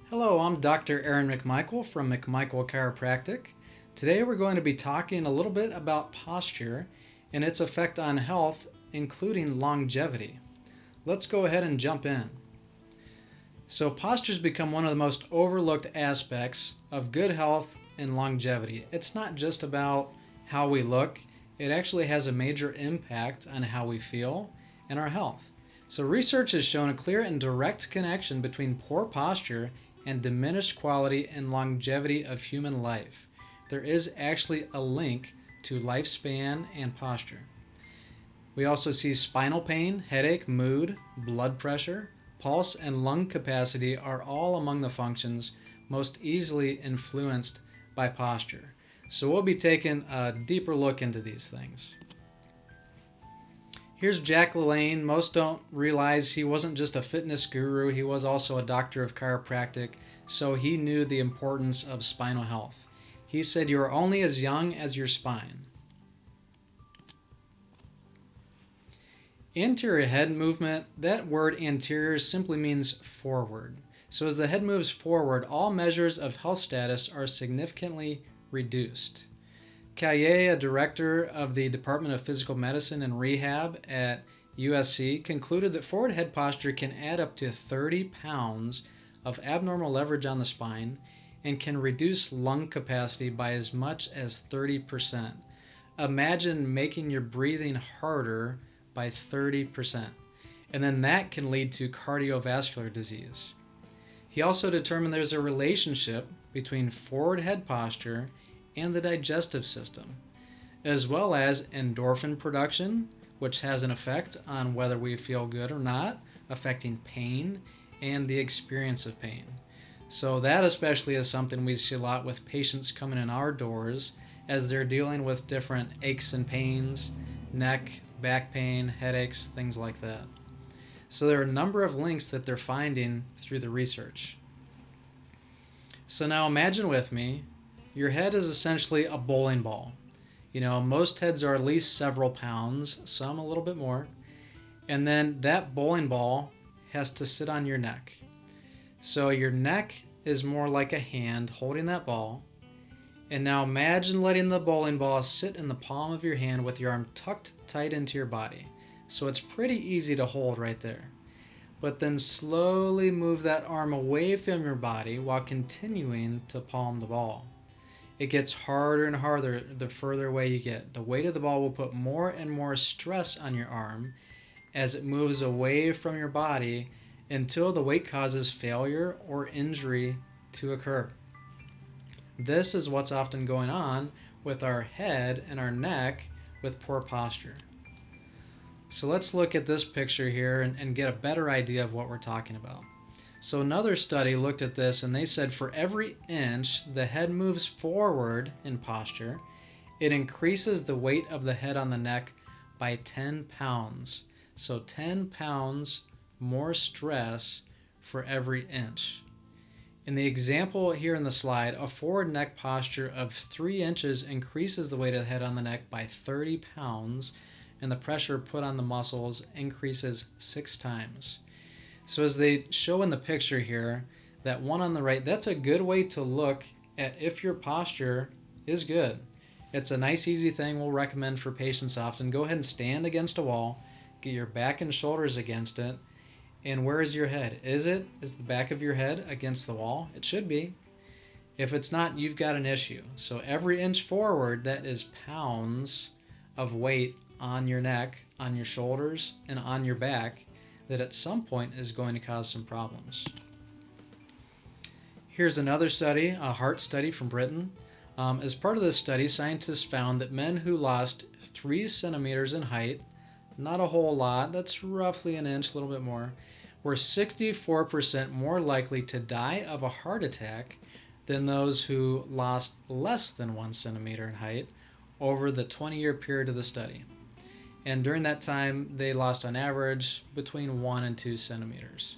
Hello, I'm Dr. Aaron McMichael from McMichael Chiropractic. Today we're going to be talking a little bit about posture and its effect on health, including longevity. Let's go ahead and jump in. So posture's become one of the most overlooked aspects of good health and longevity. It's not just about how we look, it actually has a major impact on how we feel and our health. So research has shown a clear and direct connection between poor posture and diminished quality and longevity of human life. There is actually a link to lifespan and posture. We also see spinal pain, headache, mood, blood pressure, pulse, and lung capacity are all among the functions most easily influenced by posture. So we'll be taking a deeper look into these things. Here's Jack LaLanne. Most don't realize he wasn't just a fitness guru, he was also a doctor of chiropractic, so he knew the importance of spinal health. He said, "You are only as young as your spine." Anterior head movement, that word anterior simply means forward. So as the head moves forward, all measures of health status are significantly reduced. Kaye, a director of the Department of Physical Medicine and Rehab at USC, concluded that forward head posture can add up to 30 pounds of abnormal leverage on the spine and can reduce lung capacity by as much as 30%. Imagine making your breathing harder by 30%, and then that can lead to cardiovascular disease. He also determined there's a relationship between forward head posture and the digestive system, as well as endorphin production, which has an effect on whether we feel good or not, affecting pain and the experience of pain. So that especially is something we see a lot with patients coming in our doors as they're dealing with different aches and pains, neck, back pain, headaches, things like that. So there are a number of links that they're finding through the research. So now imagine with me, your head is essentially a bowling ball. Most heads are at least several pounds, some a little bit more. And then that bowling ball has to sit on your neck. So your neck is more like a hand holding that ball. And now imagine letting the bowling ball sit in the palm of your hand with your arm tucked tight into your body. So it's pretty easy to hold right there. But then slowly move that arm away from your body while continuing to palm the ball. It gets harder and harder the further away you get. The weight of the ball will put more and more stress on your arm as it moves away from your body until the weight causes failure or injury to occur. This is what's often going on with our head and our neck with poor posture. So let's look at this picture here and get a better idea of what we're talking about. So another study looked at this and they said for every inch the head moves forward in posture, it increases the weight of the head on the neck by 10 pounds. So 10 pounds more stress for every inch. In the example here in the slide, a forward neck posture of 3 inches increases the weight of the head on the neck by 30 pounds, and the pressure put on the muscles increases 6 times. So as they show in the picture here, that one on the right, that's a good way to look at if your posture is good. It's a nice, easy thing we'll recommend for patients often. Go ahead and stand against a wall, get your back and shoulders against it, and where is your head? Is the back of your head against the wall? It should be. If it's not, you've got an issue. So every inch forward, that is pounds of weight on your neck, on your shoulders, and on your back that at some point is going to cause some problems. Here's another study, a heart study from Britain. As part of this study, scientists found that men who lost 3 centimeters in height, not a whole lot, that's roughly an inch, a little bit more, were 64% more likely to die of a heart attack than those who lost less than 1 centimeter in height over the 20-year period of the study. And during that time, they lost on average between 1 and 2 centimeters.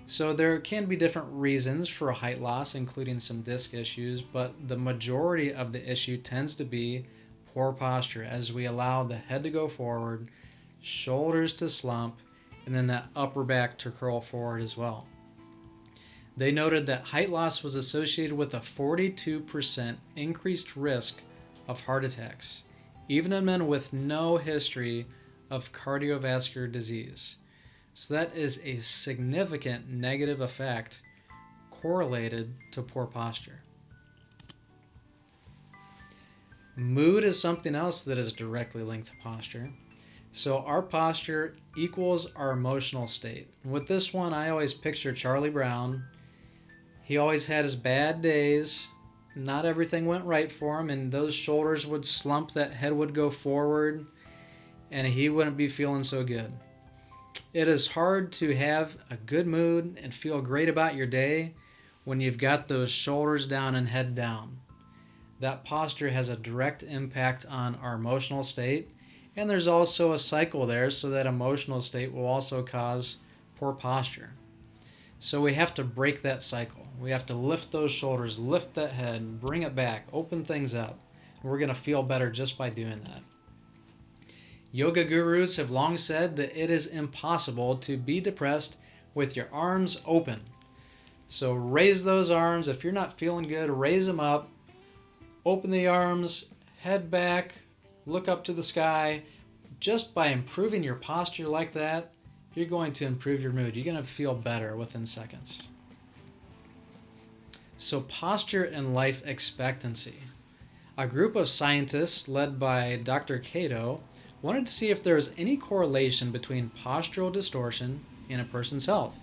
So there can be different reasons for a height loss, including some disc issues, but the majority of the issue tends to be poor posture as we allow the head to go forward, shoulders to slump, and then that upper back to curl forward as well. They noted that height loss was associated with a 42% increased risk of heart attacks, even in men with no history of cardiovascular disease. So that is a significant negative effect correlated to poor posture. Mood is something else that is directly linked to posture. So our posture equals our emotional state. With this one, I always picture Charlie Brown. He always had his bad days. Not everything went right for him, and those shoulders would slump, that head would go forward, and he wouldn't be feeling so good. It is hard to have a good mood and feel great about your day when you've got those shoulders down and head down. That posture has a direct impact on our emotional state, and there's also a cycle there, so that emotional state will also cause poor posture. So we have to break that cycle. We have to lift those shoulders, lift that head, bring it back, open things up. We're going to feel better just by doing that. Yoga gurus have long said that it is impossible to be depressed with your arms open. So raise those arms. If you're not feeling good, raise them up. Open the arms, head back, look up to the sky. Just by improving your posture like that, you're going to improve your mood. You're going to feel better within seconds. So posture and life expectancy. A group of scientists led by Dr. Cato wanted to see if there was any correlation between postural distortion and a person's health.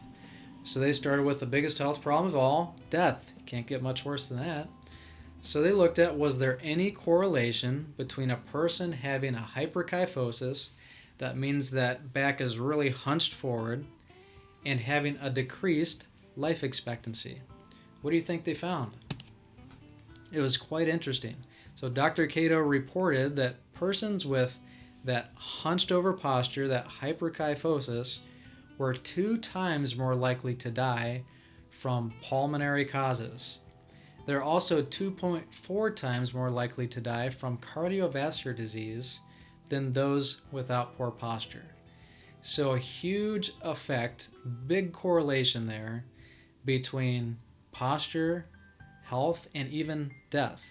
So they started with the biggest health problem of all, death. Can't get much worse than that. So they looked at, was there any correlation between a person having a hyperkyphosis, that means that back is really hunched forward, and having a decreased life expectancy? What do you think they found? It was quite interesting. So Dr. Cato reported that persons with that hunched over posture, that hyperkyphosis, were 2 times more likely to die from pulmonary causes. They're also 2.4 times more likely to die from cardiovascular disease than those without poor posture. So a huge effect, big correlation there between posture, health, and even death.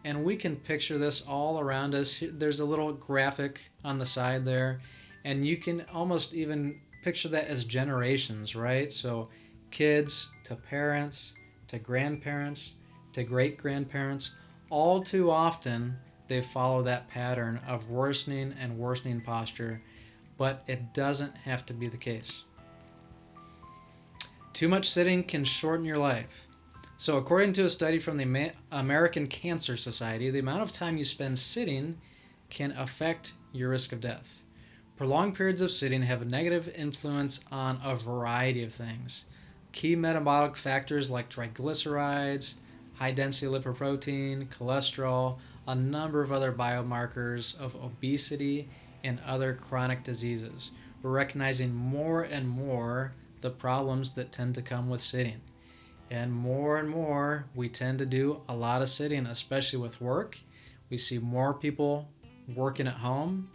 And we can picture this all around us. There's a little graphic on the side there, and you can almost even picture that as generations, right? So kids to parents to grandparents to great-grandparents, all too often they follow that pattern of worsening and worsening posture, but it doesn't have to be the case. Too much sitting can shorten your life. So according to a study from the American Cancer Society, the amount of time you spend sitting can affect your risk of death. Prolonged periods of sitting have a negative influence on a variety of things. Key metabolic factors like triglycerides, high-density lipoprotein, cholesterol, a number of other biomarkers of obesity and other chronic diseases. We're recognizing more and more the problems that tend to come with sitting. And more we tend to do a lot of sitting, especially with work. We see more people working at home,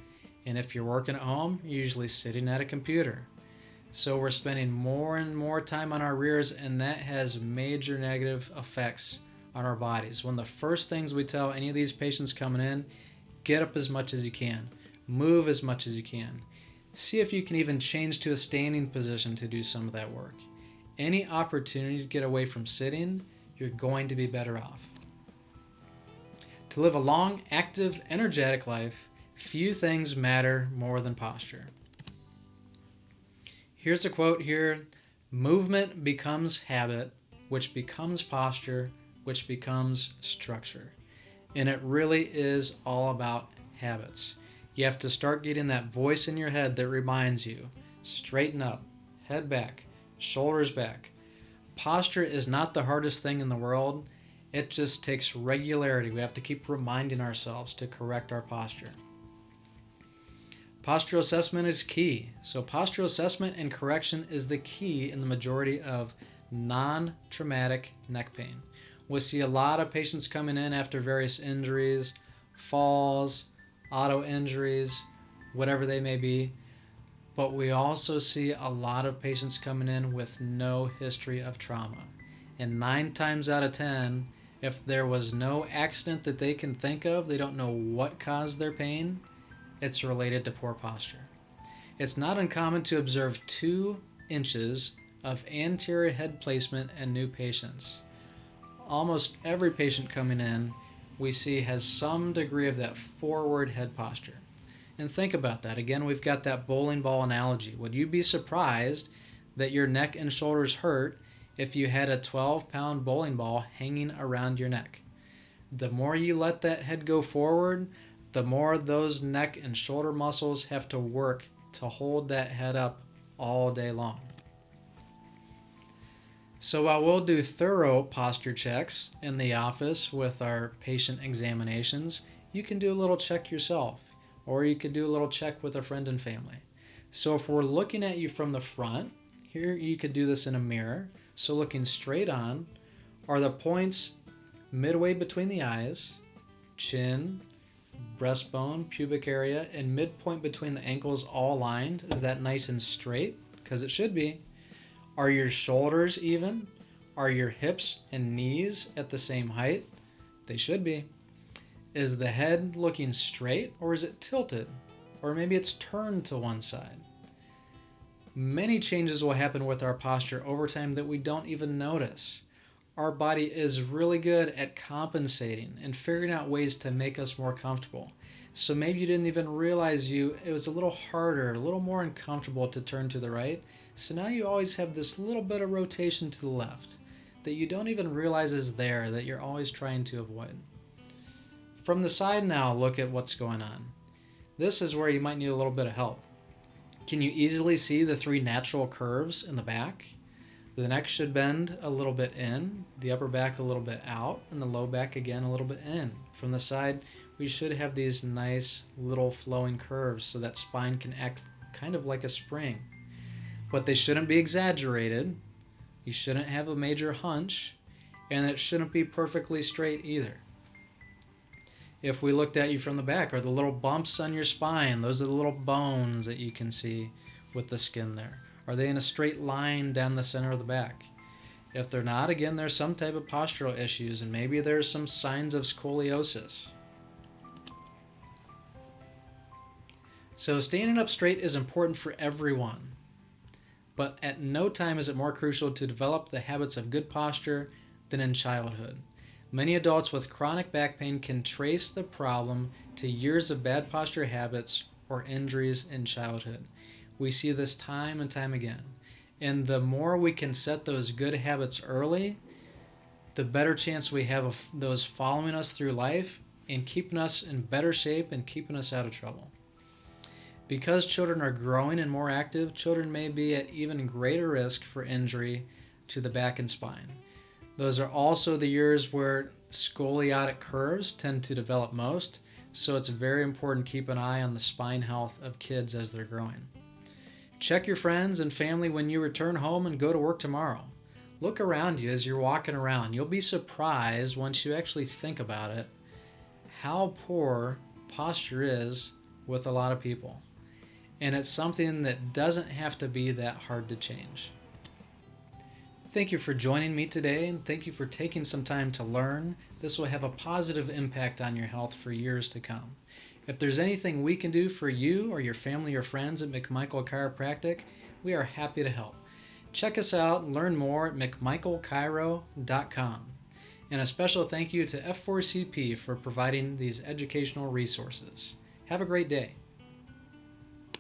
and if you're working at home, you're usually sitting at a computer. So we're spending more and more time on our rears, and that has major negative effects on our bodies. One of the first things we tell any of these patients coming in, get up as much as you can, move as much as you can. See if you can even change to a standing position to do some of that work. Any opportunity to get away from sitting, you're going to be better off. To live a long, active, energetic life, few things matter more than posture. Here's a quote here: movement becomes habit, which becomes posture, which becomes structure. And it really is all about habits. You have to start getting that voice in your head that reminds you, straighten up, head back, shoulders back. Posture is not the hardest thing in the world. It just takes regularity. We have to keep reminding ourselves to correct our posture. Postural assessment is key. So postural assessment and correction is the key in the majority of non-traumatic neck pain. We see a lot of patients coming in after various injuries, falls, auto injuries, whatever they may be. But we also see a lot of patients coming in with no history of trauma. And 9 times out of 10, if there was no accident that they can think of, they don't know what caused their pain, it's related to poor posture. It's not uncommon to observe 2 inches of anterior head placement in new patients. Almost every patient coming in we see has some degree of that forward head posture. And think about that. Again, we've got that bowling ball analogy. Would you be surprised that your neck and shoulders hurt if you had a 12-pound bowling ball hanging around your neck? The more you let that head go forward, the more those neck and shoulder muscles have to work to hold that head up all day long. So while we'll do thorough posture checks in the office with our patient examinations, you can do a little check yourself, or you could do a little check with a friend and family. So if we're looking at you from the front, here you could do this in a mirror. So looking straight on, are the points midway between the eyes, chin, breastbone, pubic area, and midpoint between the ankles all aligned? Is that nice and straight? Because it should be. Are your shoulders even? Are your hips and knees at the same height? They should be. Is the head looking straight, or is it tilted? Or maybe it's turned to one side. Many changes will happen with our posture over time that we don't even notice. Our body is really good at compensating and figuring out ways to make us more comfortable. So maybe you didn't even realize it was a little harder, a little more uncomfortable to turn to the right. So now you always have this little bit of rotation to the left that you don't even realize is there, that you're always trying to avoid. From the side now, look at what's going on. This is where you might need a little bit of help. Can you easily see the 3 natural curves in the back? The neck should bend a little bit in, the upper back a little bit out, and the low back again a little bit in. From the side, we should have these nice little flowing curves so that spine can act kind of like a spring. But they shouldn't be exaggerated. You shouldn't have a major hunch, and it shouldn't be perfectly straight either. If we looked at you from the back, are the little bumps on your spine, those are the little bones that you can see with the skin there. Are they in a straight line down the center of the back? If they're not, again, there's some type of postural issues, and maybe there's some signs of scoliosis. So standing up straight is important for everyone. But at no time is it more crucial to develop the habits of good posture than in childhood. Many adults with chronic back pain can trace the problem to years of bad posture habits or injuries in childhood. We see this time and time again. And the more we can set those good habits early, the better chance we have of those following us through life and keeping us in better shape and keeping us out of trouble. Because children are growing and more active, children may be at even greater risk for injury to the back and spine. Those are also the years where scoliotic curves tend to develop most, so it's very important to keep an eye on the spine health of kids as they're growing. Check your friends and family when you return home and go to work tomorrow. Look around you as you're walking around. You'll be surprised once you actually think about it how poor posture is with a lot of people. And it's something that doesn't have to be that hard to change. Thank you for joining me today, and thank you for taking some time to learn. This will have a positive impact on your health for years to come. If there's anything we can do for you or your family or friends at McMichael Chiropractic, we are happy to help. Check us out and learn more at McMichaelChiro.com. And a special thank you to F4CP for providing these educational resources. Have a great day.